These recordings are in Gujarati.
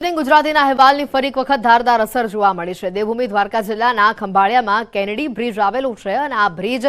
ગુજરાતીના અહેવાલની ફરી એક વખત ધારદાર અસર જોવા મળી છે। દેવભૂમિ દ્વારકા જિલ્લાના ખંભાળિયામાં કેનેડી બ્રિજ આવેલું છે અને આ બ્રિજ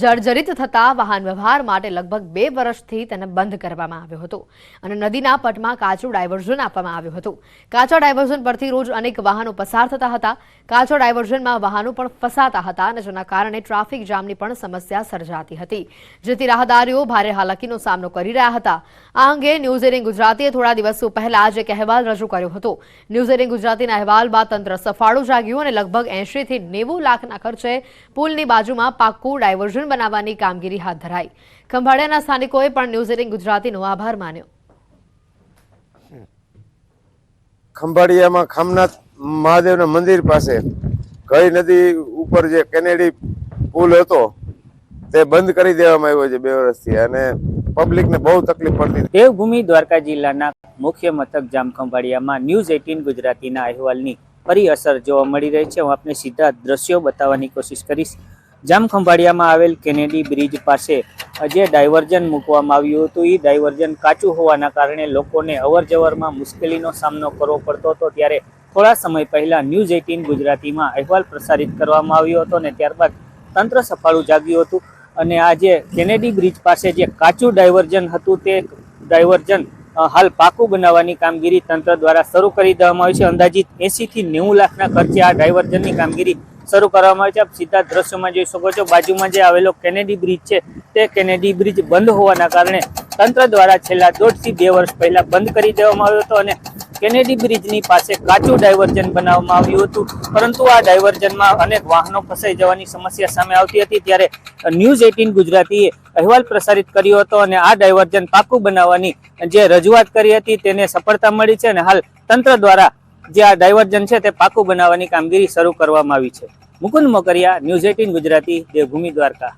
જર્જરિત થતા વાહન વ્યવહાર માટે લગભગ 2 વર્ષથી તેને બંધ કરવામાં આવ્યો હતો અને નદીના પટમાં કાચું ડાયવર્ઝન આપવામાં આવ્યું હતું। કાચા ડાયવર્ઝન પરથી રોજ અનેક વાહનો પસાર થતા હતા। કાચા ડાયવર્ઝનમાં વાહનો પણ ફસાતા હતા અને જેના કારણે ટ્રાફિક જામની પણ સમસ્યા સર્જાતી હતી, જેથી રાહદારીઓ ભારે હાલાકીનો સામનો કરી રહ્યા હતા। આ અંગે ન્યૂઝ 18 ગુજરાતીએ થોડા દિવસો પહેલા જ એક અહેવાલ રજૂ કર્યો હતો। ન્યૂઝ 18 ગુજરાતીના અહેવાલ બાદ તંત્ર સફાળું જાગ્યું અને લગભગ 80 થી 90 લાખના ખર્ચે પુલની બાજુમાં પાક્કું ડાયવર્ઝન બનાવવાની કામગીરી હાથ ધરાઈ। ખંભાળિયાના સ્થાનિકોએ પણ ન્યૂઝ 18 ગુજરાતીનો આભાર માન્યો। ખંભાળિયામાં ખામનાથ મહાદેવના મંદિર પાસે ગઈ નદી ઉપર જે કેનેડી પુલ હતો તે બંધ કરી દેવામાં આવ્યો છે 2 વર્ષથી અને પબ્લિકને બહુ તકલીફ પડતી। દેવભૂમિ દ્વારકા જિલ્લાના મુખ્ય મથક જામ ખંભાળિયામાં ન્યૂઝ 18 ગુજરાતીના અહેવાલની ફરી અસર જોવા મળી રહી છે। હું આપને સીધા દ્રશ્યો બતાવવાની કોશિશ કરીશ। જામ ખંભાળિયામાં આવેલ કેનેડી બ્રિજ પાસે જે ડાયવર્ઝન મૂકવામાં આવ્યું હતું એ ડાયવર્ઝન કાચું હોવાના કારણે લોકોને અવરજવરમાં મુશ્કેલીનો સામનો કરવો પડતો હતો। ત્યારે થોડા સમય પહેલા ન્યૂઝ 18 ગુજરાતીમાં અહેવાલ પ્રસારિત કરવામાં આવ્યો હતો અને ત્યારબાદ તંત્ર સફાળું જાગ્યું હતું અને આ જે કેનેડી બ્રિજ પાસે જે કાચું ડાયવર્ઝન હતું તે ડાયવર્ઝન હાલ પાકું બનાવવાની કામગીરી તંત્ર દ્વારા શરૂ કરી દેવામાં આવી છે। અંદાજિત 80 થી 90 લાખના ખર્ચે આ ડાયવર્ઝનની કામગીરી શરૂ કરવામાં આવી છે। આપ સીધા દ્રશ્યોમાં જોઈ શકો છો, બાજુમાં જે આવેલો કેનેડી બ્રિજ છે તે કેનેડી બ્રિજ બંધ હોવાના કારણે તંત્ર દ્વારા છેલ્લા 1.5 થી 2 વર્ષ પહેલા બંધ કરી દેવામાં આવ્યો હતો અને કેનેડી બ્રિજની પાસે કાચું ડાયવર્ઝન બનાવવામાં આવ્યું હતું, પરંતુ આ ડાયવર્ઝનમાં અનેક વાહનો ફસાઈ જવાની સમસ્યા સામે આવતી હતી। ત્યારે ન્યૂઝ 18 ગુજરાતીએ અહેવાલ પ્રસારિત કર્યો હતો અને આ ડાયવર્ઝન પાકું બનાવવાની જે રજૂઆત કરી હતી તેને સફળતા મળી છે અને હાલ તંત્ર દ્વારા જે આ ડાયવર્ઝન છે તે પાકું બનાવવાની કામગીરી શરૂ કરવામાં આવી છે। મુકુંદ મોકરિયા, ન્યૂઝ 18 ગુજરાતી, દેવભૂમિ દ્વારકા।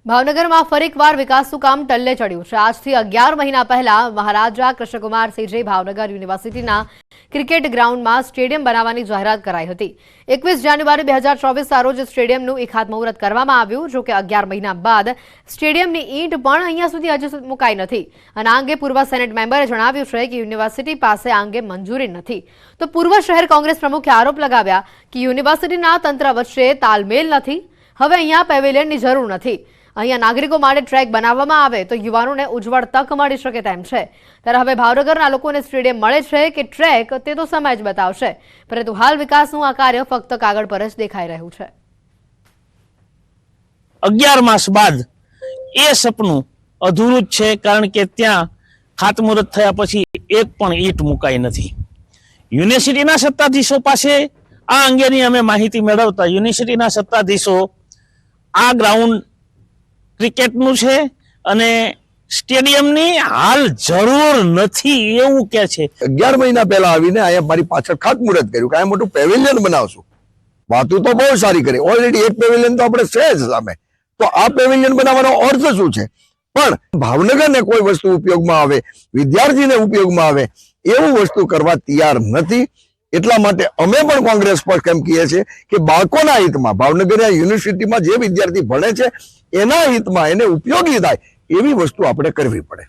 ભાવનગરમાં ફરી એકવાર વિકાસનું કામ ટલ્લે ચડ્યું છે। આજથી 11 મહિના પહેલા મહારાજા કૃષ્ણકુમારસિંહજી ભાવનગર યુનિવર્સિટીના ક્રિકેટ ગ્રાઉન્ડમાં સ્ટેડિયમ બનાવવાની જાહેરાત કરાઈ હતી। 21 જાન્યુઆરી 2024 રોજ સ્ટેડિયમનું એક ખાતમુહૂર્ત કરવામાં આવ્યું। જો કે 11 મહિના બાદ સ્ટેડિયમની ઈંટ પણ અહીંયા સુધી હજુ મુકાઈ નથી અને આ અંગે પૂર્વ સેનેટ મેમ્બરે જણાવ્યું છે કે યુનિવર્સિટી પાસે આ અંગે મંજૂરી નથી। તો પૂર્વ શહેર કોંગ્રેસ પ્રમુખે આરોપ લગાવ્યા કે યુનિવર્સિટીના તંત્ર વચ્ચે તાલમેલ નથી। હવે અહીંયા પેવેલિયનની જરૂર નથી। અહીંયા નાગરિકો માટે ટ્રેક બનાવવામાં આવે તો યુવાનોને ઉજ્જવળ તક મળી શકે તેમ છે। ત્યારે હવે ભાવનગરના લોકોને સ્ટેડિયમ મળે છે કે ટ્રેક તે તો સમય જ બતાવશે, પરંતુ હાલ વિકાસનું આ કાર્ય ફક્ત કાગળ પર જ દેખાઈ રહ્યું છે। 11 માસ બાદ એ સપનું અધૂરું જ છે, કારણ કે ત્યાં ખાતમુહૂર્ત થયા પછી એક પણ ઈંટ મુકાઈ નથી। યુનિવર્સિટીના સત્તાધીશો પાસે આ અંગેની અમે માહિતી મેળવતા યુનિવર્સિટીના સત્તાધીશો આ ગ્રાઉન્ડ ક્રિકેટનું છે અને સ્ટેડિયમની હાલ જરૂર નથી એવું કે છે। 11 મહિના પહેલા આવીને અહીંયા મારી પાછળ ખાતમુહૂર્ત કર્યું કે આ મોટું પેવેલિયન બનાવશું। વાતો તો બહુ સારી કરી, ઓલરેડી એક પેવેલિયન તો આપણે છે જ સામે, તો આ પેવેલિયન બનાવવાનો અર્થ શું છે? પણ ભાવનગરને કોઈ વસ્તુ ઉપયોગમાં આવે, વિદ્યાર્થીને ઉપયોગમાં આવે એવું વસ્તુ કરવા તૈયાર નથી। એટલા માટે અમે પણ કોંગ્રેસ પક્ષ એમ કહીએ છીએ કે બાળકોના હિતમાં, ભાવનગર યુનિવર્સિટીમાં જે વિદ્યાર્થી ભણે છે એના હિતમાં, એને ઉપયોગી થાય એવી વસ્તુ આપણે કરવી પડે।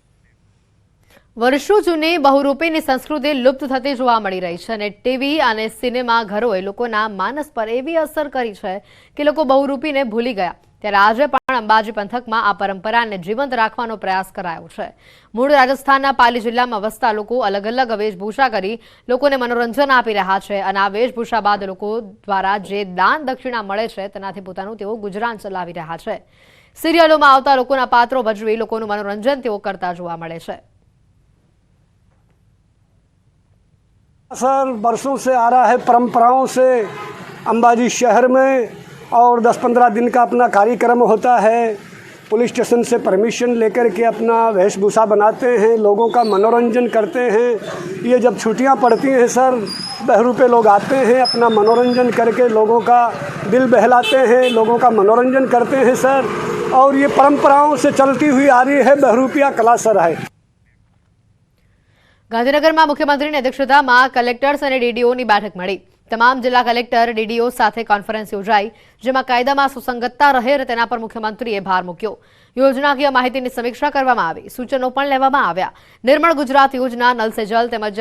વર્ષો જૂની બહુરૂપીની સંસ્કૃતિ લુપ્ત થતી જોવા મળી રહી છે અને ટીવી અને સિનેમા ઘરોએ લોકોના માનસ પર એવી અસર કરી છે કે લોકો બહુરૂપીને ભૂલી ગયા। ત્યારે આજે પણ અંબાજી પંથકમાં આ પરંપરાને જીવંત રાખવાનો પ્રયાસ કરાયો છે। મૂળ રાજસ્થાનના પાલી જિલ્લામાં વસતા લોકો અલગ અલગ વેશભૂષા કરી લોકોને મનોરંજન આપી રહ્યા છે અને આ વેશભૂષા બાદ લોકો દ્વારા જે દાન દક્ષિણા મળે છે તેનાથી પોતાનું તેઓ ગુજરાન ચલાવી રહ્યા છે। સિરિયલોમાં આવતા લોકોના પાત્રો ભજવી લોકોનું મનોરંજન તેઓ કરતા જોવા મળે છે। सर बरसों से आ रहा है परंपराओं से अंबाजी शहर में और 10-15 दिन का अपना कार्यक्रम होता है। पुलिस स्टेशन से परमिशन लेकर के अपना वेशभूषा बनाते हैं, लोगों का मनोरंजन करते हैं। ये जब छुट्टियां पड़ती हैं सर, बहरूपे लोग आते हैं, अपना मनोरंजन करके लोगों का दिल बहलाते हैं, लोगों का मनोरंजन करते हैं सर। और ये परंपराओं से चलती हुई आ रही है बहरूपिया कला सर है। ગાંધીનગરમાં મુખ્યમંત્રીની અધ્યક્ષતામાં કલેક્ટર્સ અને ડીડીઓની બેઠક મળી। તમામ જિલ્લા કલેક્ટર ડીડીઓ સાથે કોન્ફરન્સ યોજાઈ, જેમાં કાયદામાં સુસંગતતા રહે તેના પર મુખ્યમંત્રીએ ભાર મૂક્યો। યોજનાકીય માહિતીની સમીક્ષા કરવામાં આવી, સૂચનો પણ લેવામાં આવ્યા. નિર્મળ ગુજરાત યોજના, નલ સે જલ તેમજ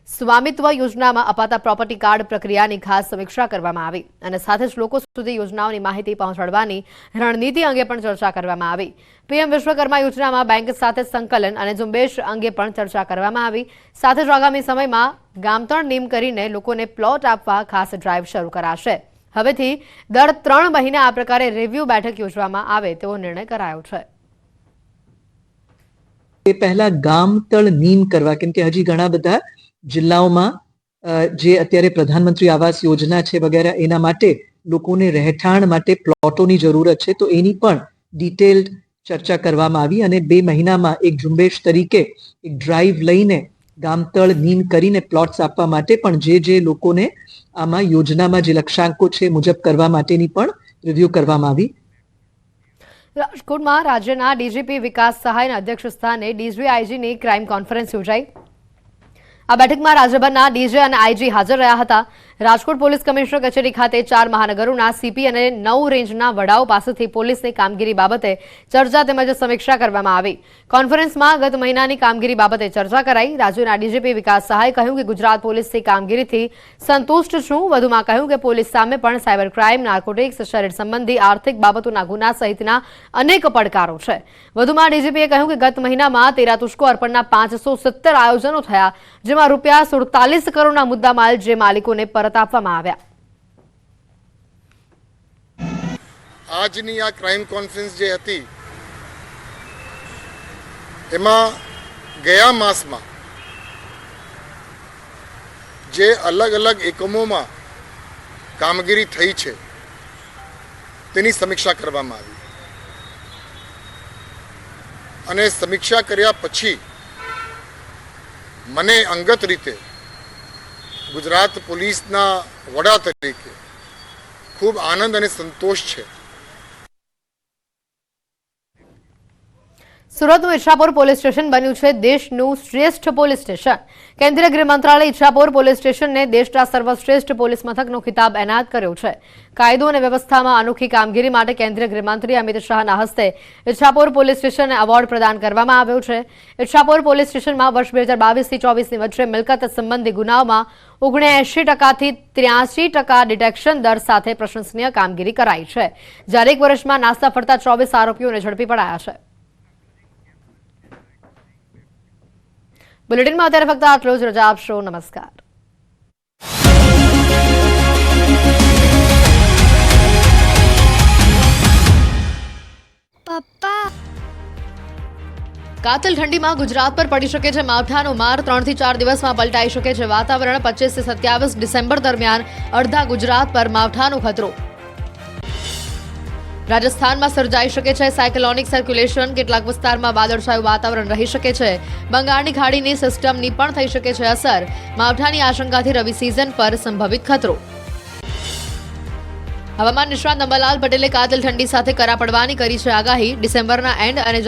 સ્વામિત્વ યોજનામાં અપાતા પ્રોપર્ટી કાર્ડ પ્રક્રિયાની ખાસ સમીક્ષા કરવામાં આવી અને સાથે જ લોકો સુધી યોજનાઓની માહિતી પહોંચાડવાની રણનીતિ અંગે પણ ચર્ચા કરવામાં આવી. પીએમ વિશ્વકર્મા યોજનામાં બેંક સાથે સંકલન અને ઝુંબેશ અંગે પણ ચર્ચા કરવામાં આવી. સાથે જ આગામી સમયમાં ગામતળ નીમ કરીને લોકોને પ્લોટ આપવા ખાસ ડ્રાઈવ શરૂ કરાશે. હવેથી દર 3 મહિને આ પ્રકારે રિવ્યુ બેઠક યોજવામાં આવે તેવો નિર્ણય કરાયો છે. એ પહેલા ગામતળ નીમ કરવા, કેમ કે હજી ઘણા બધા જિલ્લાઓમાં જે અત્યારે પ્રધાનમંત્રી આવાસ યોજના છે વગેરે, એના માટે લોકોને રહેઠાણ માટે પ્લોટોની જરૂરત છે, તો એની પણ ડિટેલ્ડ ચર્ચા કરવામાં આવી અને 2 મહિનામાં એક ઝુંબેશ તરીકે એક ડ્રાઈવ લઈને ગામતળ નીમ કરીને પ્લોટ્સ આપવા માટે પણ જે લોકોને આમાં યોજનામાં જે લક્ષ્યાંકો છે મુજબ કરવા માટેની પણ રિવ્યુ કરવામાં આવી. રાજકોટમાં રાજ્યના ડીજીપી વિકાસ સહાયના અધ્યક્ષ સ્થાને ડીજીઆઈજીની ક્રાઇમ કોન્ફરન્સ યોજાઈ. આ બેઠકમાં રાજ્યભરના ડીજે અને આઈજી હાજર રહ્યા હતા. રાજકોટ પોલીસ કમિશનર કચેરી ખાતે 4 મહાનગરોના સીપી અને 9 રેન્જના વડાઓ પાસેથી પોલીસની કામગીરી બાબતે ચર્ચા તેમજ સમીક્ષા કરવામાં આવી. કોન્ફરન્સમાં ગત મહિનાની કામગીરી બાબતે ચર્ચા કરાઈ. રાજ્યના ડીજીપી વિકાસ સહાયે કહ્યું કે ગુજરાત પોલીસની કામગીરીથી સંતુષ્ટ છું. વધુમાં કહ્યું કે પોલીસ સામે પણ સાયબર ક્રાઇમ, નાર્કોટિક્સ, શરીર સંબંધી આર્થિક બાબતોના ગુના સહિતના અનેક પડકારો છે. વધુમાં ડીજીપીએ કહ્યું કે ગત મહિનામાં 13 તુષ્કો અર્પણના 517 આયોજનો થયા, જેમાં રૂપિયા 47 કરોડના મુદ્દામાલ જે માલિકોને પરત આપવામાં આવ્યા. આજની આ ક્રાઇમ કોન્ફરન્સ જે હતી એમાં ગયા માસમાં જે અલગ અલગ એકમોમાં કામગીરી થઈ છે તેની સમીક્ષા કરવામાં આવી અને સમીક્ષા કર્યા પછી મને અંગત રીતે ગુજરાત પોલીસના વડા તરીકે ખૂબ આનંદ અને સંતોષ છે. સુરતનું ઈચ્છાપુર પોલીસ સ્ટેશન બન્યું છે દેશનું શ્રેષ્ઠ પોલીસ સ્ટેશન. કેન્દ્રીય ગૃહ મંત્રાલયે ઈચ્છાપુર પોલીસ સ્ટેશનને દેશના સર્વશ્રેષ્ઠ પોલીસ મથકનો ખિતાબ એનાયત કર્યો છે. કાયદો અને વ્યવસ્થામાં અનોખી કામગીરી માટે કેન્દ્રીય ગૃહમંત્રી અમિત શાહના હસ્તે ઈચ્છાપુર પોલીસ સ્ટેશનને એવોર્ડ પ્રદાન કરવામાં આવ્યો છે. ઈચ્છાપુર પોલીસ સ્ટેશનમાં વર્ષ 2022થી 24ની વચ્ચે મિલકત સંબંધી ગુનાઓમાં 79%થી 83% ડિટેક્શન દર સાથે પ્રશંસનીય કામગીરી કરાઈ છે, જ્યારે એક વર્ષમાં નાસ્તા ફરતા 24 આરોપીઓને ઝડપી પડાયા છે. બુલેટિનમાં અત્યારે ફક્ત આટલું જ. રજા આપશો. નમસ્કાર. કાતિલ ઠંડીમાં ગુજરાત પર પડી શકે છે માવઠાનો માર. 3 થી 4 દિવસમાં પલટાઈ શકે છે વાતાવરણ. 25 થી 27 ડિસેમ્બર દરમિયાન અડધા ગુજરાત પર માવઠાનો ખતરો. રાજસ્થાનમાં સર્જાઈ શકે છે સાયક્લોનિક સર્ક્યુલેશન. કેટલાક વિસ્તારમાં વાદળછાયું વાતાવરણ રહી શકે છે. બંગાળની ખાડીની સિસ્ટમની પણ થઈ શકે છે અસર. માવઠાની આશંકાથી રવિ સિઝન પર સંભવિત ખતરો. હવામાન નિષ્ણાત અંબાલાલ પટેલે કાતિલ ઠંડી સાથે કરા પડવાની કરી છે આગાહી. ડિસેમ્બરના એન્ડ અને